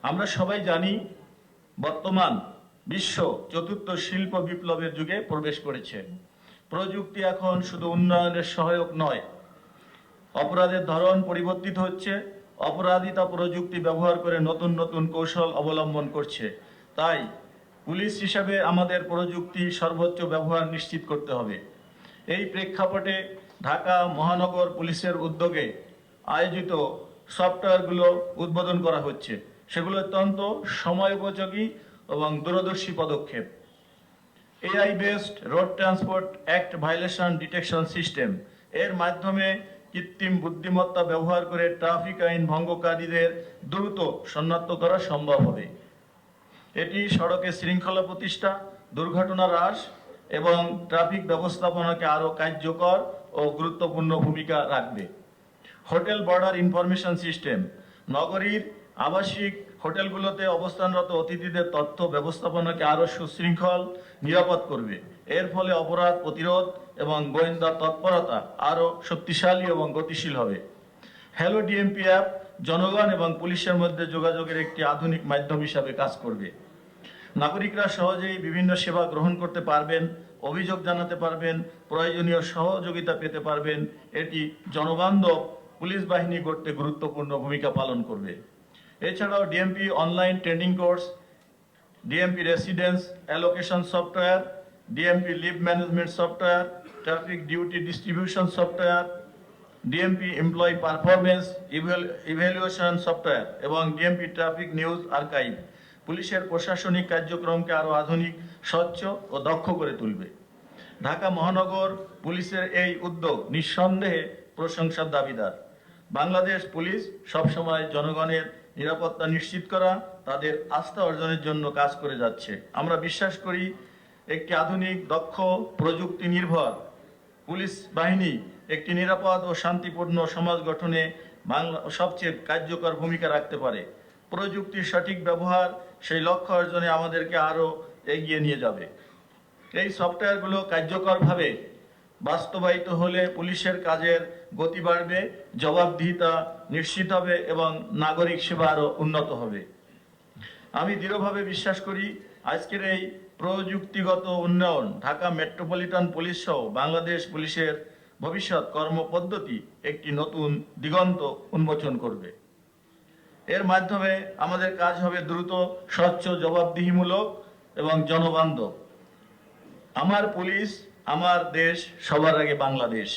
আমরা সবাই জানি বর্তমান বিশ্ব চতুর্থ শিল্প বিপ্লবের যুগে প্রবেশ করেছে। প্রযুক্তি এখন শুধু উন্নয়নের সহায়ক নয়, অপরাধের ধরন পরিবর্তিত হচ্ছে। অপরাধীরা প্রযুক্তি ব্যবহার করে নতুন নতুন কৌশল অবলম্বন করছে। তাই পুলিশ হিসাবে আমাদের প্রযুক্তি সর্বোচ্চ ব্যবহার নিশ্চিত করতে হবে। এই প্রেক্ষাপটে ঢাকা মহানগর পুলিশের উদ্যোগে আয়োজিত সফটওয়্যারগুলো উদ্বোধন করা হচ্ছে। সেগুলো অত্যন্ত সময়োপযোগী এবং দূরদর্শী পদক্ষেপ। AI based road transport act violation detection system এর মাধ্যমে কৃত্রিম বুদ্ধিমত্তা ব্যবহার করে ট্রাফিক আইন ভঙ্গকারীদের দ্রুত শনাক্ত করা সম্ভব হবে। এটি সড়কে শৃঙ্খলা প্রতিষ্ঠা, দুর্ঘটনা হ্রাস এবং ট্রাফিক ব্যবস্থাপনাকে আরও কার্যকর ও গুরুত্বপূর্ণ ভূমিকা রাখবে। হোটেল বর্ডার ইনফরমেশন সিস্টেম নগরীর আবাসিক হোটেলগুলোতে অবস্থানরত অতিথিদের তথ্য ব্যবস্থাপনাকে আরও সুশৃঙ্খল নিরাপদ করবে। এর ফলে অপরাধ প্রতিরোধ এবং গোয়েন্দা তৎপরতা আরও শক্তিশালী এবং গতিশীল হবে। হ্যালো ডিএমপি অ্যাপ জনগণ এবং পুলিশের মধ্যে যোগাযোগের একটি আধুনিক মাধ্যম হিসাবে কাজ করবে। নাগরিকরা সহজেই বিভিন্ন সেবা গ্রহণ করতে পারবেন, অভিযোগ জানাতে পারবেন, প্রয়োজনীয় সহযোগিতা পেতে পারবেন। এটি জনবান্ধব পুলিশ বাহিনী গড়তে গুরুত্বপূর্ণ ভূমিকা পালন করবে। এছাড়াও DMP online training course, DMP residence allocation software, DMP leave management software, traffic duty distribution software, DMP employee performance evaluation software এবং ডিএমপি ট্রাফিক নিউজ আর্কাইভ পুলিশের প্রশাসনিক কার্যক্রমকে আরও আধুনিক, স্বচ্ছ ও দক্ষ করে তুলবে। ঢাকা মহানগর পুলিশের এই উদ্যোগ নিঃসন্দেহে প্রশংসার দাবিদার। বাংলাদেশ পুলিশ সবসময় জনগণের নিরাপত্তা নিশ্চিত করা, তাদের আস্থা অর্জনের জন্য কাজ করে যাচ্ছে। আমরা বিশ্বাস করি একটি আধুনিক, দক্ষ, প্রযুক্তি নির্ভর পুলিশ বাহিনী একটি নিরাপদ ও শান্তিপূর্ণ সমাজ গঠনে সবচেয়ে কার্যকর ভূমিকা রাখতে পারে। প্রযুক্তির সঠিক ব্যবহার সেই লক্ষ্য অর্জনে আমাদেরকে আরও এগিয়ে নিয়ে যাবে। এই সফটওয়্যারগুলো কার্যকরভাবে বাস্তবায়িত হলে পুলিশের কাজের গতি বাড়বে, জবাবদিহিতা নিশ্চিত হবে এবং নাগরিক সেবা আরও উন্নত হবে। আমি দৃঢ়ভাবে বিশ্বাস করি আজকের এই প্রযুক্তিগত উন্নয়ন ঢাকা মেট্রোপলিটন পুলিশ সহ বাংলাদেশ পুলিশের ভবিষ্যৎ কর্মপদ্ধতি একটি নতুন দিগন্ত উন্মোচন করবে। এর মাধ্যমে আমাদের কাজ হবে দ্রুত, স্বচ্ছ, জবাবদিহিমূলক এবং জনবান্ধব। আমার পুলিশ, আমার দেশ, সবার আগে বাংলাদেশ।